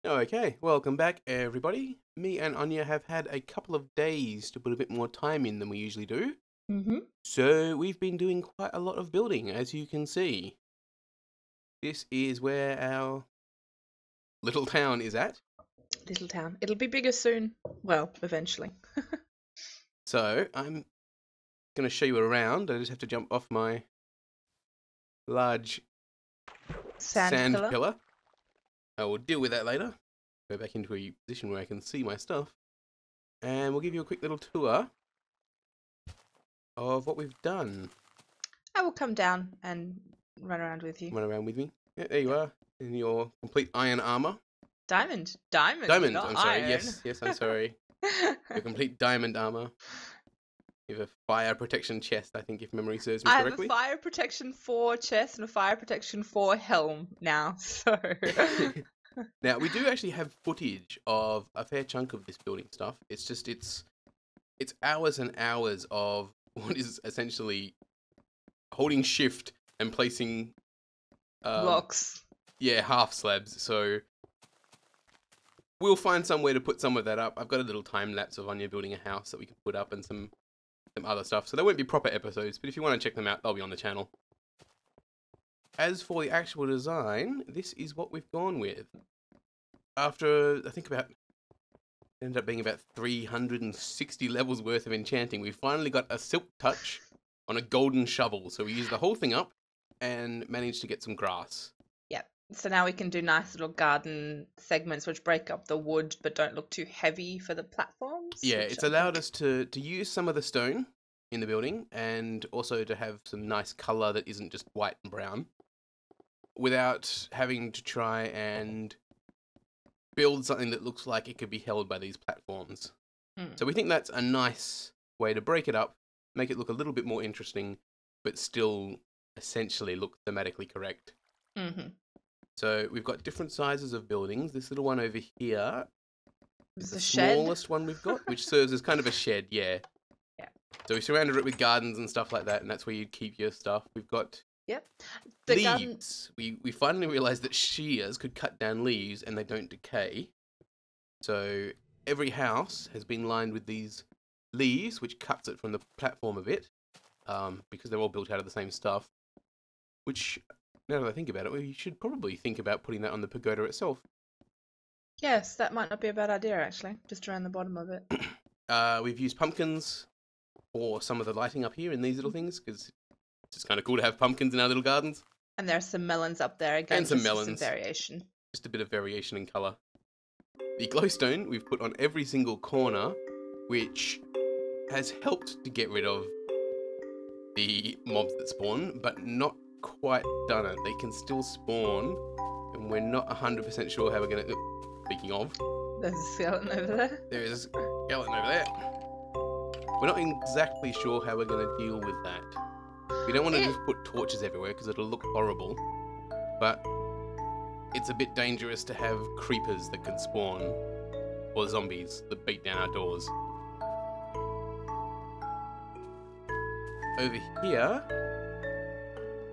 Okay, welcome back everybody. Me and Anya have had a couple of days to put a bit more time in than we usually do. Mm-hmm. So we've been doing quite a lot of building, as you can see. This is where our little town is at. Little town. It'll be bigger soon. Well, eventually. So I'm going to show you around. I just have to jump off my large sand pillar. I will deal with that later. Go back into a position where I can see my stuff. And we'll give you a quick little tour of what we've done. I will come down and run around with you. Run around with me. Yeah, there you are, in your complete iron armor. Diamond, Diamond, not I'm sorry. iron. Yes, I'm sorry. Your complete diamond armor. You have a fire protection chest, I think, if memory serves me correctly. I have a fire protection 4 chest and a fire protection 4 helm now, so... Now, we do actually have footage of a fair chunk of this building stuff. It's just, it's hours and hours of what is essentially holding shift and placing... blocks. Yeah, half slabs, so... We'll find somewhere to put some of that up. I've got a little time lapse of Anya building a house that we can put up and some other stuff. So they won't be proper episodes, but if you want to check them out, they'll be on the channel. As for the actual design, this is what we've gone with. After, I think ended up being about 360 levels worth of enchanting, we finally got a silk touch on a golden shovel. So we used the whole thing up and managed to get some grass. So now we can do nice little garden segments which break up the wood but don't look too heavy for the platforms. Yeah, it's allowed us to use some of the stone in the building and also to have some nice colour that isn't just white and brown without having to try and build something that looks like it could be held by these platforms. So we think that's a nice way to break it up, make it look a little bit more interesting, but still essentially look thematically correct. Mm-hmm. So we've got different sizes of buildings. This little one over here is the shed? smallest one we've got, which serves as kind of a shed, yeah. So we surrounded it with gardens and stuff like that, and that's where you'd keep your stuff. We've got leaves. We finally realised that shears could cut down leaves and they don't decay. So every house has been lined with these leaves, which cuts it from the platform a bit, because they're all built out of the same stuff, which... Now that I think about it, we should probably think about putting that on the pagoda itself. Yes, that might not be a bad idea, actually. Just around the bottom of it. We've used pumpkins for some of the lighting up here in these little things, because it's just kind of cool to have pumpkins in our little gardens. And there's some melons up there again. And some melons. Some variation. Just a bit of variation in colour. The glowstone we've put on every single corner, which has helped to get rid of the mobs that spawn, but not quite done it. They can still spawn, and we're not 100% sure how we're going to... Speaking of... There's a skeleton over there. There is a skeleton over there. We're not exactly sure how we're going to deal with that. We don't want to just put torches everywhere, because it'll look horrible. But it's a bit dangerous to have creepers that can spawn, or zombies that beat down our doors. Over here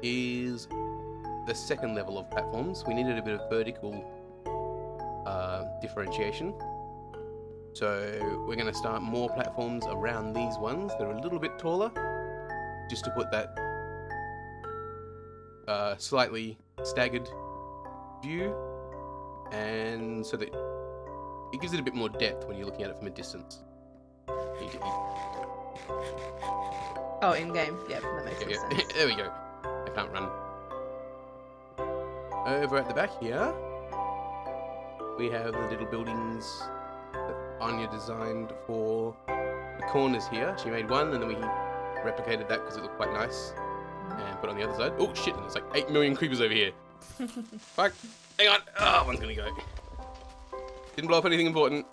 is the second level of platforms. We needed a bit of vertical differentiation. So we're going to start more platforms around these ones. They're a little bit taller, just to put that slightly staggered view, and so that it gives it a bit more depth when you're looking at it from a distance. Oh, in-game. Yep, that makes sense. There we go. I can't run. Over at the back here, we have the little buildings that Anya designed for the corners here. She made one, and then we replicated that because it looked quite nice, and put it on the other side. Oh shit, there's like 8 million creepers over here. Fuck. Hang on. Oh, one's gonna go. Didn't blow up anything important.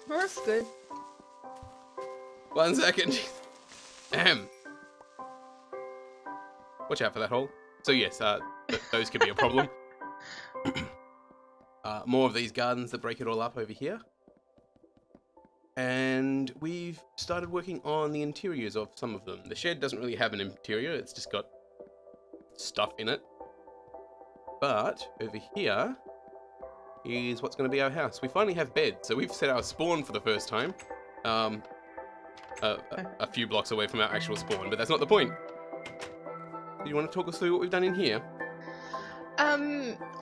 Well, that's good. 1 second. Ahem. Watch out for that hole. So yes, those could be a problem. More of these gardens that break it all up over here. And we've started working on the interiors of some of them. The shed doesn't really have an interior, it's just got stuff in it. But over here, is what's going to be our house. We finally have beds, so we've set our spawn for the first time. A few blocks away from our actual spawn, but that's not the point. Do you want to talk us through what we've done in here?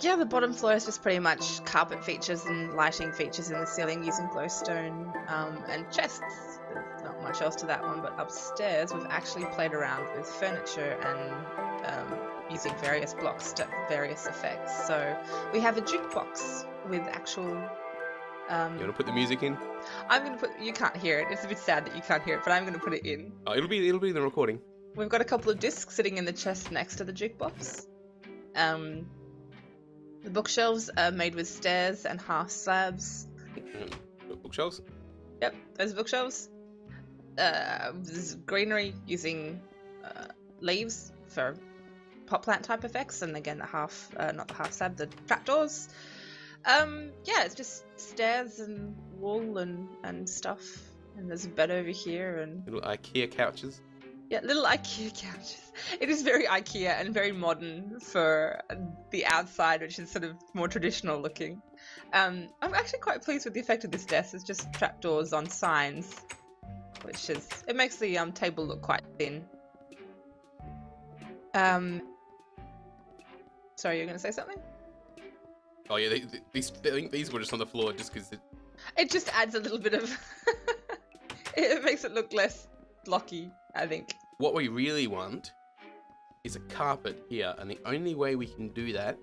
Yeah, the bottom floor is just pretty much carpet features and lighting features in the ceiling using glowstone, and chests. There's not much else to that one, but upstairs we've actually played around with furniture and using various blocks to various effects. So we have a jukebox with actual... You want to put the music in? I'm going to put... You can't hear it. It's a bit sad that you can't hear it, but I'm going to put it in. Oh, it'll be in the recording. We've got a couple of discs sitting in the chest next to the jukebox. The bookshelves are made with stairs and half slabs. Bookshelves? Yep, those bookshelves. There's greenery using leaves for pot plant type effects, and again not the half slab, the trapdoors. Yeah, it's just stairs and wool and stuff. And there's a bed over here and Little IKEA couches. yeah, little IKEA couches. It is very IKEA and very modern for the outside, which is sort of more traditional looking. I'm actually quite pleased with the effect of this desk. It's just trapdoors on signs, which is... It makes the table look quite thin. Sorry, you're going to say something? Oh yeah, I think these were just on the floor just because It just adds a little bit of... It makes it look less blocky, I think. what we really want is a carpet here, and the only way we can do that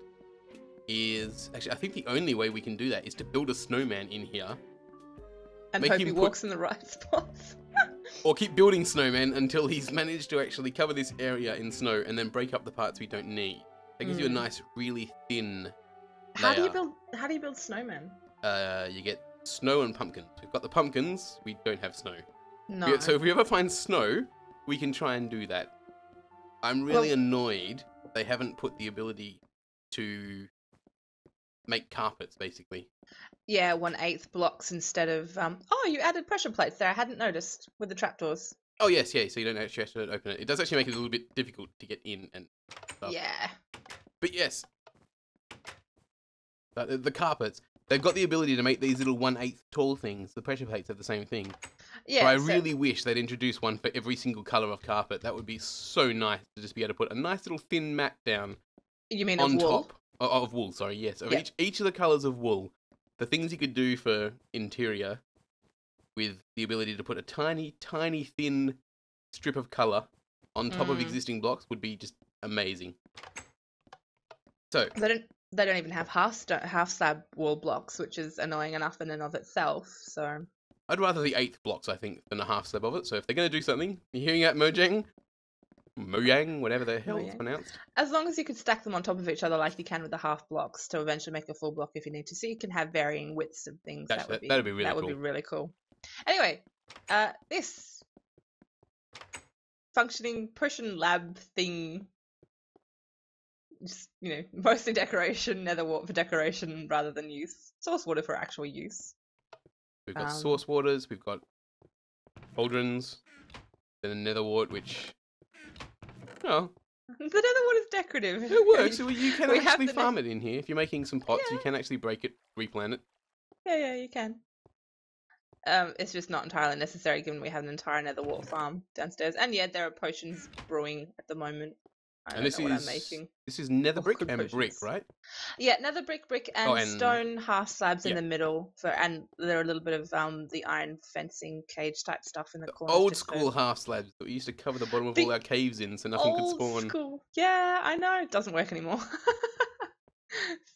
is... Actually, I think the only way we can do that is to build a snowman in here. And Make hope him he put- walks in the right spots. Or keep building snowmen until he's managed to actually cover this area in snow and then break up the parts we don't need. That gives you a nice, really thin How do you layer. build snowmen? You get snow and pumpkins. We've got the pumpkins, we don't have snow. No. Yeah, so if we ever find snow, we can try and do that. I'm really annoyed they haven't put the ability to make carpets, basically. Yeah, 1/8 blocks instead of... Oh, you added pressure plates there. I hadn't noticed with the trapdoors. Oh yes, yeah, so you don't actually have to open it. It does actually make it a little bit difficult to get in and stuff. Yeah. But yes, the carpets, they've got the ability to make these little 1/8 tall things. The pressure plates have the same thing. Yeah. So I really wish they'd introduce one for every single colour of carpet. That would be so nice to just be able to put a nice little thin mat down You mean on of wool? top of wool. Sorry, yes, of Yeah. each of the colours of wool. The things you could do for interior with the ability to put a tiny, tiny thin strip of colour on top of existing blocks would be just amazing. So They don't even have half slab wall blocks, which is annoying enough in and of itself. So I'd rather the 8th blocks, I think, than a half slab of it. So if they're going to do something, you hearing that, Mojang? Mojang, whatever the hell it's Mojang. pronounced. as long as you could stack them on top of each other like you can with the half blocks to eventually make a full block if you need to, so you can have varying widths of things. That'd be really that would cool. be really cool. Anyway, this functioning potion lab thing, just, mostly decoration, nether wart for decoration rather than use source water for actual use. We've got source waters, we've got cauldrons, then a nether wart, which... Oh, The nether wart is decorative. it works. You can We have actually the farm it in here. If you're making some pots, you Yeah. can actually break it, replant it. Yeah, you can. It's just not entirely necessary given we have an entire nether wart farm downstairs. And yeah, there are potions brewing at the moment. I don't know what I'm making. This is nether brick good and brick, potions. right? Yeah, nether brick, and and- stone half slabs in yeah. the middle, and there are a little bit of the iron fencing cage type stuff in the corner. Old school half slabs that we used to cover the bottom of all The our caves in so nothing could spawn. Old school. Yeah, I know. It doesn't work anymore.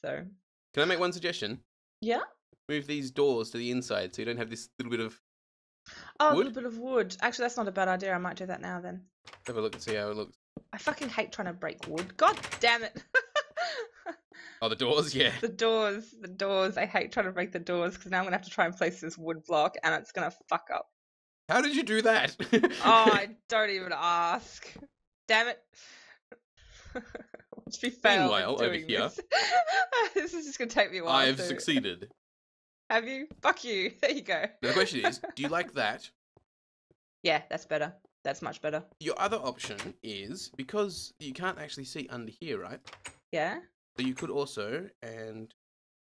So, Can I make one suggestion? yeah. Move these doors to the inside so you don't have this little bit of... Oh, a Wood? little bit of wood. Actually, that's not a bad idea. I might do that now then. Have a look and see how it looks. I fucking hate trying to break wood. God damn it. Oh, the doors? Yeah. The doors. I hate trying to break the doors because now I'm going to have to try and place this wood block and it's going to fuck up. How did you do that? Oh, I don't even ask. Damn it. Watch me fail at Meanwhile, over doing here- this. This is just going to take me a while. I have to- succeeded. Have you? Fuck you. There you go. Now, the question is, do you like that? Yeah, that's better. That's much better. Your other option is, because you can't actually see under here, right? Yeah? So you could also, and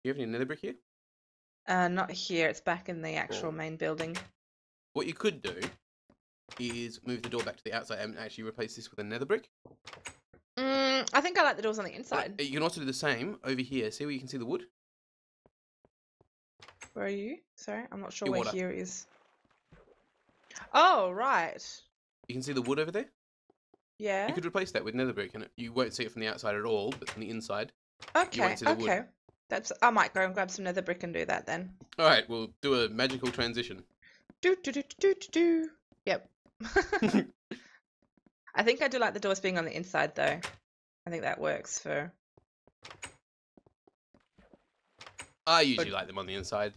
you have any nether brick here? Not here. It's back in the actual main building. What you could do is move the door back to the outside and actually replace this with a nether brick. I think I like the doors on the inside. You can also do the same over here. See where you can see the wood? Where are you? Sorry, I'm not sure Your where water. here is. Oh, right. You can see the wood over there? Yeah. You could replace that with nether brick, and you won't see it from the outside at all, but from the inside. Okay, see the wood. okay. I might go and grab some nether brick and do that then. Alright, we'll do a magical transition. Do. Yep. I think I do like the doors being on the inside though. I think that works for... I usually like them on the inside.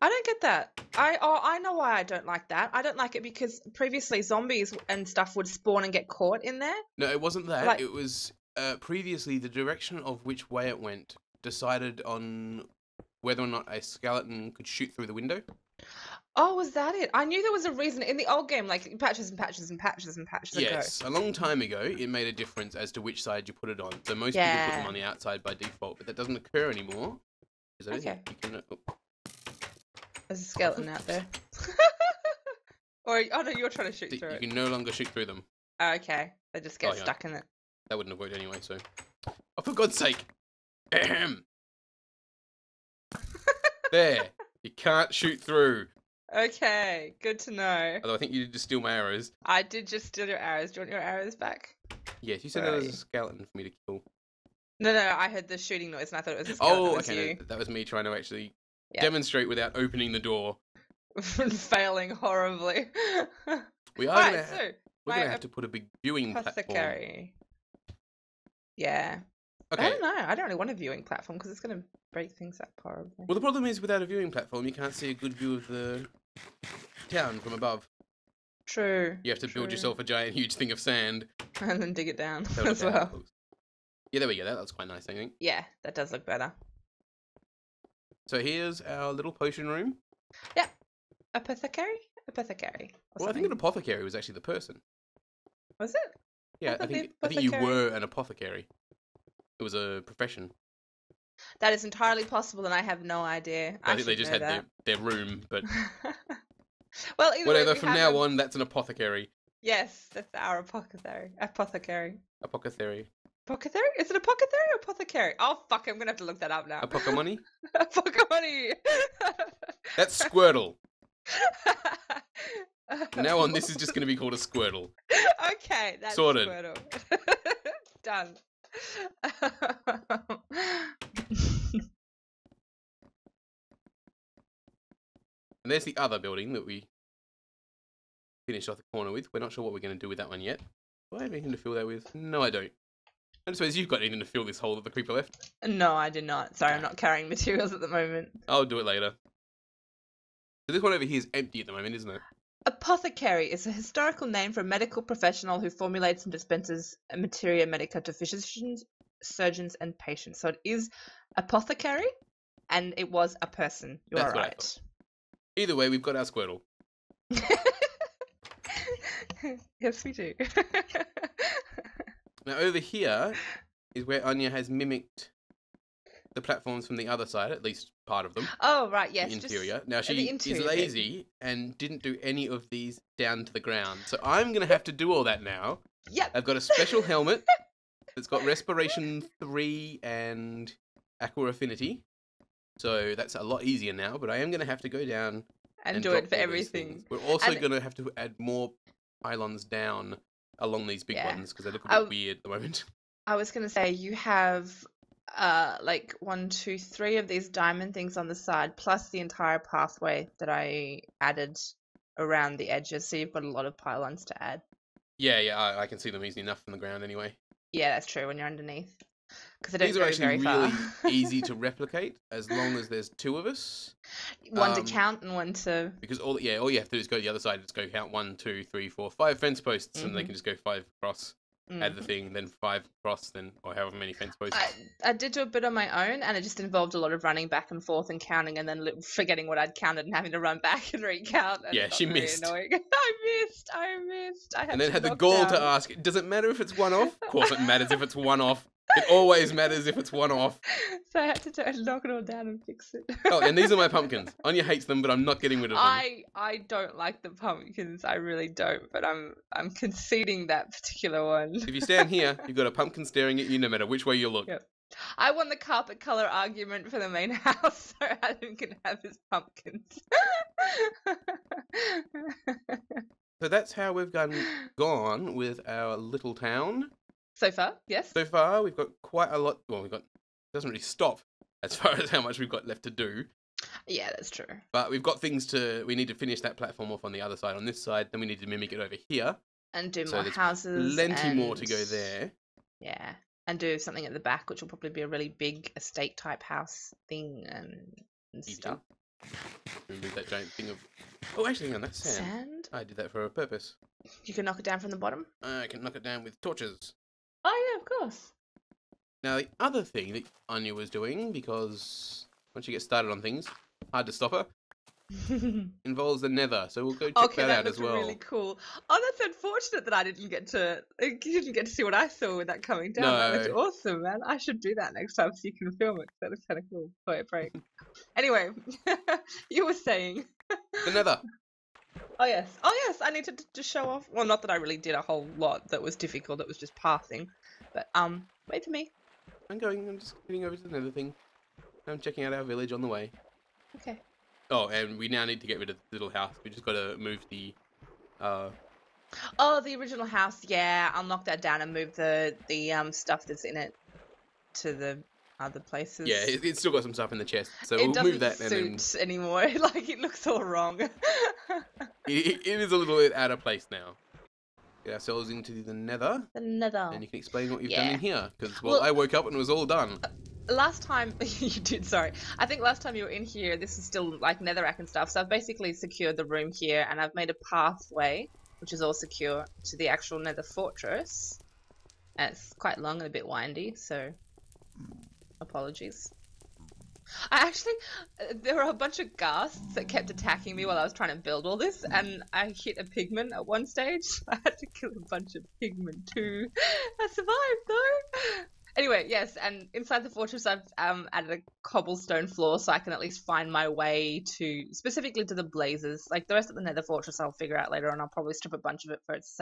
I don't get that. I know why I don't like that. I don't like it because previously zombies and stuff would spawn and get caught in there. No, it wasn't that. Like... It was previously the direction of which way it went decided on whether or not a skeleton could shoot through the window. Oh, was that it? I knew there was a reason in the old game, like patches and patches and patches and patches ago. Yes, a long time ago, it made a difference as to which side you put it on. So most people put them on the outside by default, but that doesn't occur anymore. Okay. You can, There's a skeleton out there. Or, oh no, you're trying to shoot through you it. can no longer shoot through them. Oh, okay. They just get stuck in it. That wouldn't have worked anyway, so... Oh, for God's sake! Ahem. There! You can't shoot through. Okay, good to know. Although I think you did just steal my arrows. I did just steal your arrows. Do you want your arrows back? Yes, you said there was a skeleton for me to kill. No, I heard the shooting noise and I thought it was a skeleton. Oh, okay, no, that was me trying to actually demonstrate without opening the door. Failing horribly. We are we're gonna have to put a big viewing platform. Yeah. Okay. I don't know. I don't really want a viewing platform because it's going to break things up horribly. Well, the problem is without a viewing platform, you can't see a good view of the town from above. True. You have to build yourself a giant, huge thing of sand. And then dig it down as well. Yeah, there we go. That looks quite nice, I think. Yeah, that does look better. So here's our little potion room. Yeah. Apothecary? Apothecary. Well, I think an apothecary was actually the person. Was it? Yeah, I think you were an apothecary. It was a profession. That is entirely possible, and I have no idea. I think they just had their room, but well, whatever. From now on, that's an apothecary. Yes, that's our apothecary. Apothecary. Apothecary. Apothecary? Is it apothecary or apothecary? Oh fuck! I'm gonna have to look that up now. Apocamoney? Apocamoney. That's Squirtle. From now on, this is just going to be called a Squirtle. Okay, that's sorted. Squirtle. Done. And there's the other building that we finished off the corner with. We're not sure what we're going to do with that one yet. Do I have anything to fill that with? No, I don't. I suppose you've got anything to fill this hole that the creeper left. No, I do not. Sorry, I'm not carrying materials at the moment. I'll do it later. So this one over here is empty at the moment, isn't it? Apothecary is a historical name for a medical professional who formulates and dispenses materia medica to physicians, surgeons, and patients. So it is apothecary, and it was a person. You are right. Either way, we've got our Squirtle. Yes, we do. Now over here is where Anya has mimicked the platforms from the other side, at least part of them. Oh, right, yes. The interior. Now she is lazy and didn't do any of these down to the ground. So I'm going to have to do all that now. Yep. I've got a special helmet that's got Respiration 3 and Aqua Affinity. So that's a lot easier now, but I am going to have to go down and do it for everything. We're also going to have to add more pylons down along these big ones because they look a bit weird at the moment. I was going to say, you have like 1, 2, 3 of these diamond things on the side, plus the entire pathway that I added around the edges, so you've got a lot of pylons to add. Yeah, I can see them easily enough from the ground anyway. Yeah, that's true when you're underneath. Because they don't These are go actually very really far. easy to replicate as long as there's 2 of us. One to count and one to... Because all you have to do is go to the other side, just go count 1, 2, 3, 4, 5 fence posts, and they can just go 5 across. Add the thing, then 5 across, then or however many fence posts. I did do a bit on my own, and it just involved a lot of running back and forth and counting, and then forgetting what I'd counted and having to run back and recount. And yeah, she missed. I missed. I had and then had the gall to ask, does it matter if it's one off? Of course it matters if it's one off. It always matters if it's one off. So I had to knock it all down and fix it. Oh, and these are my pumpkins. Anya hates them, but I'm not getting rid of them. I don't like the pumpkins. I really don't. But I'm conceding that particular one. If you stand here, you've got a pumpkin staring at you no matter which way you look. Yep. I won the carpet color argument for the main house, so Adam can have his pumpkins. So that's how we've gone with our little town. So far, yes. So far, we've got quite a lot. Well, it doesn't really stop as far as how much we've got left to do. Yeah, that's true. But we've got things we need to finish that platform off on the other side, on this side. Then we need to mimic it over here. And do so more there's houses. Plenty more to go there. Yeah. And do something at the back, which will probably be a really big estate type house thing and stuff. Remove that giant thing of... Oh, actually, hang on, that's sand. Sand? I did that for a purpose. You can knock it down from the bottom? I can knock it down with torches. Oh, yeah, of course. Now, the other thing that Anya was doing, because once you get started on things, hard to stop her, involves the nether. So we'll go check that out as well. Really cool. Oh, that's unfortunate that I didn't get to see what I saw with that coming down. No. That looked awesome, man. I should do that next time so you can film it. That looks kind of cool. Wait, break. Anyway, you were saying. The nether. Oh yes, I need to show off. Well, not that I really did a whole lot that was difficult. It was just passing. But wait for me. I'm just getting over to the nether thing. I'm checking out our village on the way. Okay. Oh, and we now need to get rid of the little house. We just got to move the. Oh, the original house. Yeah, I'll knock that down and move the stuff that's in it to the other places. Yeah, it's still got some stuff in the chest, so it we'll move that. Doesn't suit anymore. Like it looks all wrong. It is a little bit out of place now. Get ourselves into the nether. The nether. And you can explain what you've done in here, because well, I woke up and it was all done. Last time you did, sorry. I think last time you were in here, this is still like netherrack and stuff. So I've basically secured the room here, and I've made a pathway, which is all secure, to the actual nether fortress. And it's quite long and a bit windy, so apologies. There were a bunch of ghasts that kept attacking me while I was trying to build all this, and I hit a pigman at one stage. I had to kill a bunch of pigmen too. I survived though. Anyway, yes, and inside the fortress I've added a cobblestone floor so I can at least find my way specifically to the blazes. Like the rest of the nether fortress I'll figure out later, and I'll probably strip a bunch of it for its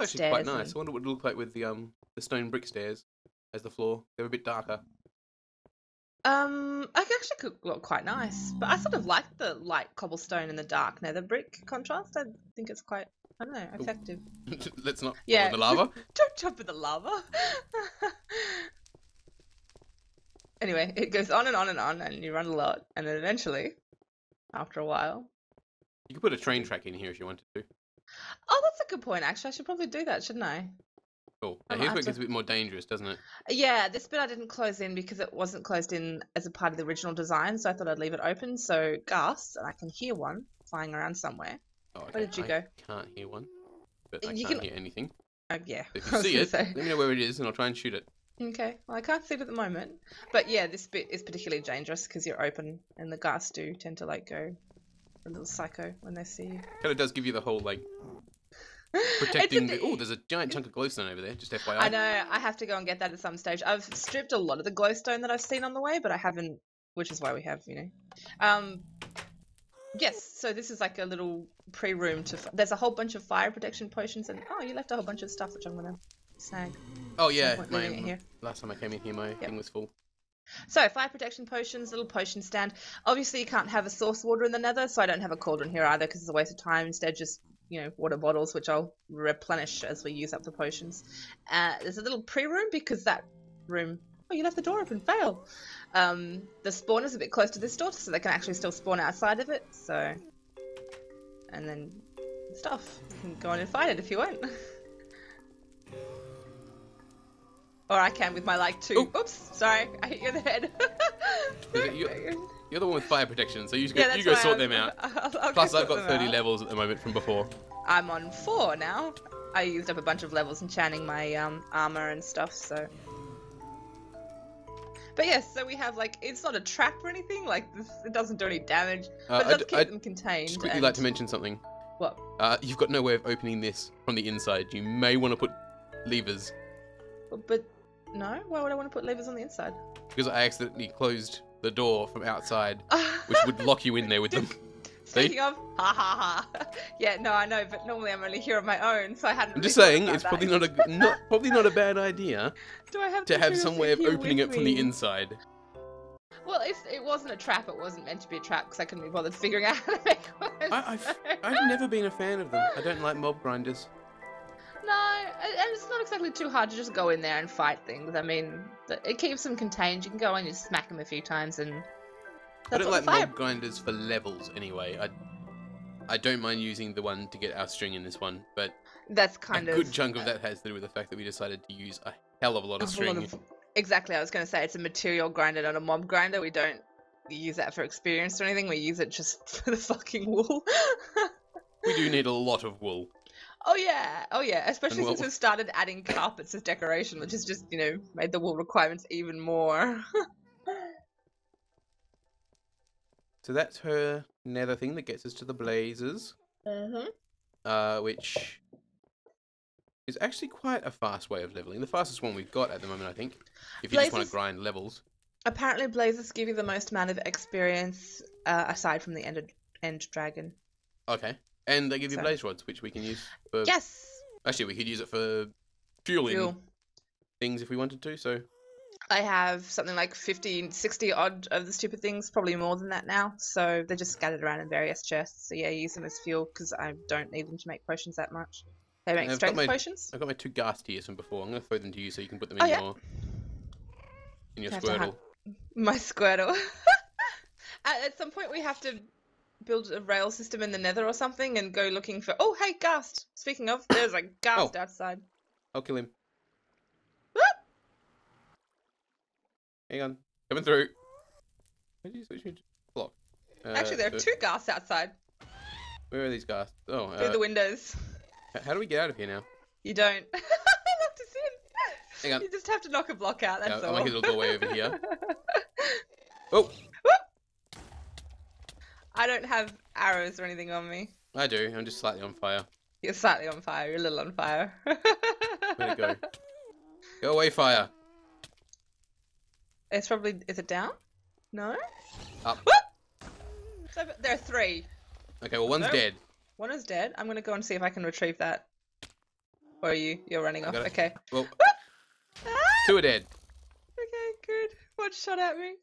actually quite nice. I wonder what it would look like with the stone brick stairs as the floor. They're a bit darker. I actually could look quite nice, but I sort of like the light cobblestone and the dark nether brick contrast. I think it's quite, I don't know, effective. Let's not go in the lava. Don't jump in the lava. Anyway, it goes on and on and on, and you run a lot, and then eventually, after a while... You could put a train track in here if you wanted to. Oh, that's a good point, actually. I should probably do that, shouldn't I? Cool. Now here's where it gets a bit more dangerous, doesn't it? Yeah, this bit I didn't close in because it wasn't closed in as a part of the original design, so I thought I'd leave it open. So, ghasts, and I can hear one flying around somewhere. Oh, okay. Where did you go? Can't hear one, but I can't hear anything. Yeah. So if you see it, let me know where it is and I'll try and shoot it. Okay, well I can't see it at the moment. But yeah, this bit is particularly dangerous because you're open and the ghasts do tend to like go a little psycho when they see you. Kind of does give you the whole like... protecting oh, there's a giant chunk of glowstone over there, just FYI. I know, I have to go and get that at some stage. I've stripped a lot of the glowstone that I've seen on the way, but I haven't, which is why we have, yes, so this is like a little pre-room there's a whole bunch of fire protection potions and, oh, you left a whole bunch of stuff which I'm going to snag. Oh yeah, here. Last time I came in here my thing was full. So, fire protection potions, little potion stand. Obviously you can't have a source water in the nether, so I don't have a cauldron here either because it's a waste of time. Instead just water bottles, which I'll replenish as we use up the potions. There's a little pre-room because that room... Oh, you left the door open. Fail. The spawner's a bit close to this door, so they can actually still spawn outside of it. So, and then stuff. You can go on and fight it if you want. Or I can with my two... Oops, sorry. I hit you in the head. You're the one with fire protection, so you go sort them out. Plus, I've got 30 levels at the moment from before. I'm on 4 now. I used up a bunch of levels enchanting my armor and stuff, so... But yes, so we have, it's not a trap or anything, it doesn't do any damage, but it does keep them contained. Just quickly like to mention something. What? You've got no way of opening this from the inside. You may want to put levers. But No? Why would I want to put levers on the inside? Because I accidentally closed the door from outside, which would lock you in there with them. Speaking of, ha ha ha. Yeah, no, I know, but normally I'm only here on my own, so I hadn't. I'm really just thought saying, about it's that. probably not a bad idea Do I have to have seriously some way of here opening with it from the me? inside. Well, if it wasn't a trap, it wasn't meant to be a trap because I couldn't be bothered figuring out how to make one. I've never been a fan of them. I don't like mob grinders. No, and it's not exactly too hard to just go in there and fight things. I mean, it keeps them contained. You can go in and just smack them a few times, and I that's don't what like the fire. mob grinders for levels anyway. I don't mind using the one to get our string in this one, but That's kind a of good chunk of that has to do with the fact that we decided to use a hell of a lot of string. Exactly, I was going to say it's a material grinder, not a mob grinder. We don't use that for experience or anything. We use it just for the fucking wool. We do need a lot of wool. Oh yeah, especially And since we've started adding carpets as decoration, which has just, made the wool requirements even more. So that's her nether thing that gets us to the blazes. Which is actually quite a fast way of leveling. The fastest one we've got at the moment, I think. If you just want to grind levels. Apparently blazes give you the most amount of experience, aside from the end dragon. Okay. And they give you blaze rods, which we can use for... Yes! Actually, we could use it for fueling things if we wanted to, so... I have something like 50, 60 odd of the stupid things, probably more than that now. So they're just scattered around in various chests. So yeah, use them as fuel because I don't need them to make potions that much. They make strength potions. I've got my 2 ghast tears from before. I'm going to throw them to you so you can put them in your Squirtle. My Squirtle. At some point we have to build a rail system in the nether or something and go looking for... Oh, hey, ghast! Speaking of, there's a ghast outside. I'll kill him. Hang on. Coming through. Where did you switch me to block? Actually, there are 2 ghasts outside. Where are these ghasts? Oh, through the windows. How do we get out of here now? You don't. I locked us in. Hang on. You just have to knock a block out, that's all. I'll make a little doorway over here. Oh! I don't have arrows or anything on me. I do. I'm just slightly on fire. You're slightly on fire. You're a little on fire. Where'd it go? Go away, fire. It's probably... Is it down? No? Up. So, there are 3. Okay, well, one's dead. One is dead. I'm going to go and see if I can retrieve that. Or are you? You're running off. Okay. Well, 2 are dead. Okay, good. One shot at me.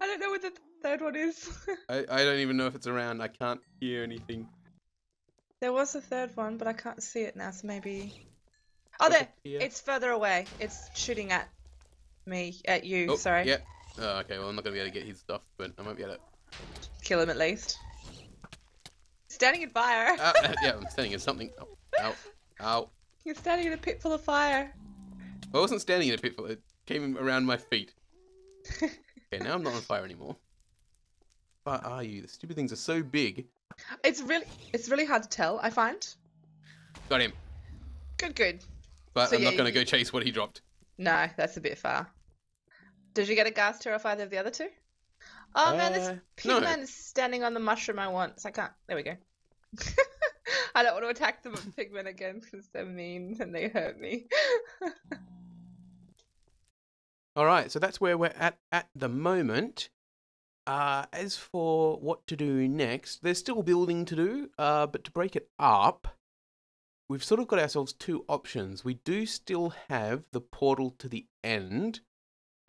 I don't know what the third one is. I don't even know if it's around. I can't hear anything. There was a third one, but I can't see it now, so maybe... Oh, there! It's further away. It's shooting at me. At you, sorry. Yeah. Oh, okay, well, I'm not going to be able to get his stuff, but I might be able to... Kill him at least. Standing in fire. Yeah, I'm standing in something. Ow. Ow. You're standing in a pit full of fire. Well, I wasn't standing in a pit full. It came around my feet. Okay, now I'm not on fire anymore. Where are you? The stupid things are so big. It's really hard to tell, I find. Got him. Good. But so I'm not going to go chase what he dropped. No, that's a bit far. Did you get a ghast tear off either of the other 2? Oh man, this pigman is standing on the mushroom I want, so I can't... There we go. I don't want to attack the pigmen again because they're mean and they hurt me. Alright, so that's where we're at the moment. As for what to do next, there's still building to do, but to break it up, we've sort of got ourselves 2 options. We do still have the portal to the end,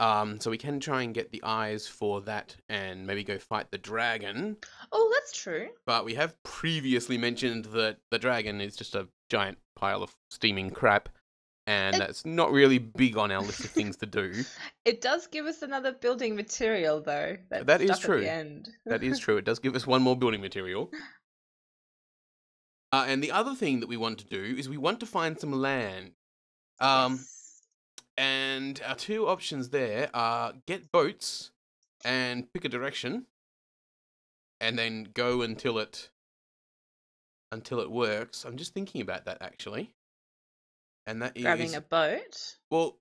so we can try and get the eyes for that and maybe go fight the dragon. Oh, that's true. But we have previously mentioned that the dragon is just a giant pile of steaming crap, and that's not really big on our list of things to do. It does give us another building material, though. That is true. At the end. That is true. It does give us one more building material. And the other thing that we want to do is we want to find some land. Yes. And our 2 options there are get boats and pick a direction, and then go until it works. I'm just thinking about that actually. And that is grabbing a boat. Well,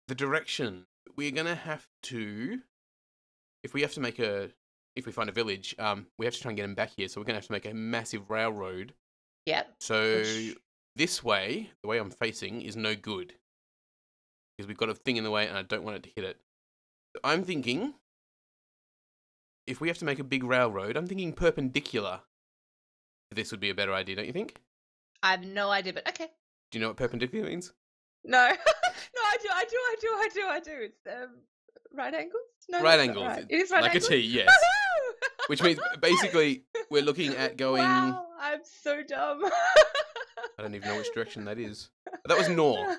the direction we're gonna have to, if we find a village, we have to try and get them back here. So we're gonna have to make a massive railroad. Yep. So this way, the way I'm facing, is no good. because we've got a thing in the way and I don't want it to hit it. So I'm thinking, if we have to make a big railroad, I'm thinking perpendicular. This would be a better idea, don't you think? I have no idea, but okay. Do you know what perpendicular means? No, no, I do. It's right angles. No, Right that's not angles. right. It is right like angles? a T, yes. Woohoo! Which means basically we're looking at going. Wow, I'm so dumb. I don't even know which direction that is. But that was north.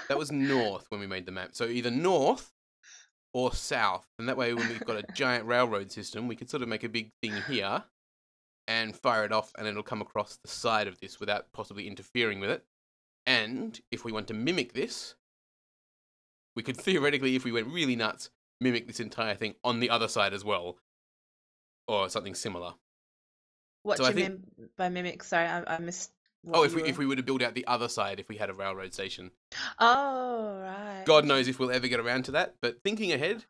That was north when we made the map. So either north or south. And that way when we've got a giant railroad system, we could sort of make a big thing here and fire it off and it'll come across the side of this without possibly interfering with it. And if we want to mimic this, we could theoretically, if we went really nuts, mimic this entire thing on the other side as well. Or something similar. What So do you mean by mimic? Sorry, I missed. Oh, if we were to build out the other side, if we had a railroad station. Oh, right. God knows if we'll ever get around to that. But thinking ahead.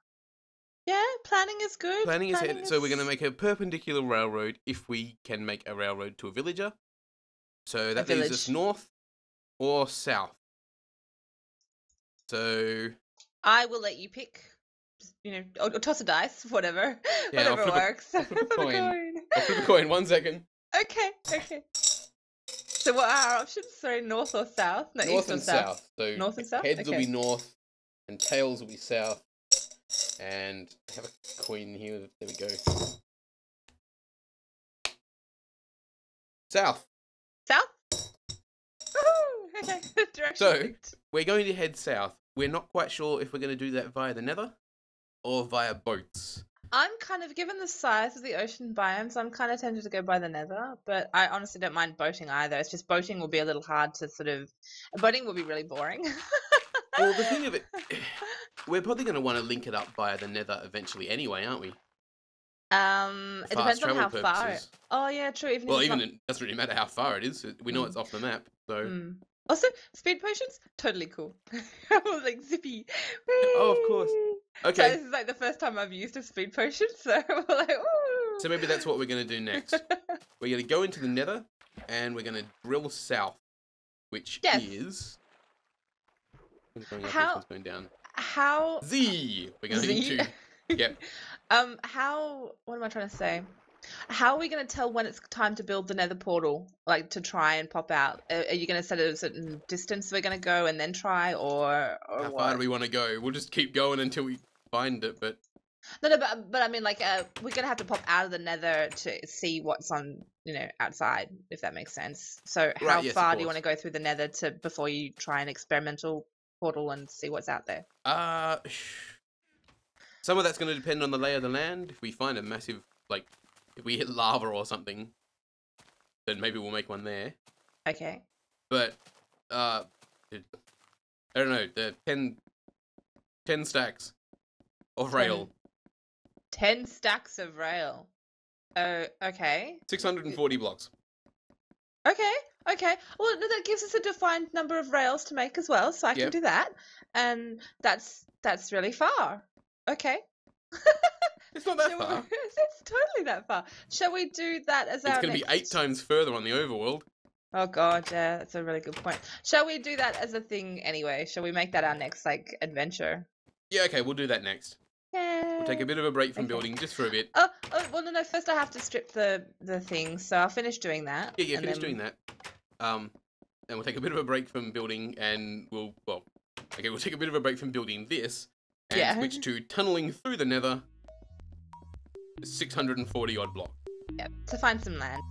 Yeah, planning is good. Planning is ahead. So we're going to make a perpendicular railroad if we can make a railroad to a villager. So that leaves us north or south. So I will let you pick. You know, or toss a dice, whatever. Yeah, whatever works. I'll flip a coin. I'll flip a coin, 1 second. Okay. So what are our options? Sorry, north or south? No, North east or and south. So North and south? heads will Okay. be north and tails will be south. And I have a coin here. There we go. South. South? Woohoo! Okay, direction So, picked. we're going to head south. We're not quite sure if we're going to do that via the nether or via boats. I'm kind of, given the size of the ocean biomes, I'm kind of tempted to go by the nether, but I honestly don't mind boating either. It's just boating will be a little hard to sort of... Boating will be really boring. Well, the thing of it, we're probably going to want to link it up via the nether eventually anyway, aren't we? It depends on how far. Purposes. Oh yeah, true. Even Well, if even it doesn't really matter how far it is. We know it's off the map, so. Mm. Also, speed potions, totally cool. Like zippy. Oh, of course. So Okay. this is like the first time I've used a speed potion, so we're like, ooh. So maybe that's what we're going to do next. We're going to go into the nether, and we're going to drill south, which is. One's going up, How- one's going down. How? Z. We're going Z? to. Yep. How? What am I trying to say? How are we going to tell when it's time to build the nether portal, like to try and pop out? Are you going to set a certain distance we're going to go and then try, or How what? far do we want to go? We'll just keep going until we find it, but. No, but I mean, like, we're gonna have to pop out of the nether to see what's on, outside, if that makes sense. So, how Right, yes, of far do you course. want to go through the nether before you try an experimental portal and see what's out there? Some of that's going to depend on the lay of the land. If we find a massive, like, if we hit lava or something, then maybe we'll make one there. Okay. But, I don't know, the 10 stacks of rail. 10 stacks of rail. Oh, okay. 640 blocks. Okay. Well, that gives us a defined number of rails to make as well, so I can Yep. do that. And that's really far. Okay. It's not that far. It's totally that far. Shall we do that as our It's going to be 8 next... times further on the overworld. Oh god, yeah, that's a really good point. Shall we do that as a thing anyway? Shall we make that our next, like, adventure? Yeah, okay, we'll do that next. Yeah. We'll take a bit of a break from Okay. building just for a bit. Oh, well, no, first I have to strip the thing, so I'll finish doing that. Yeah, and finish then- doing that. And we'll take a bit of a break from building, and we'll take a bit of a break from building this, and Yeah. switch to tunneling through the nether. 640 odd block. Yep, to find some land.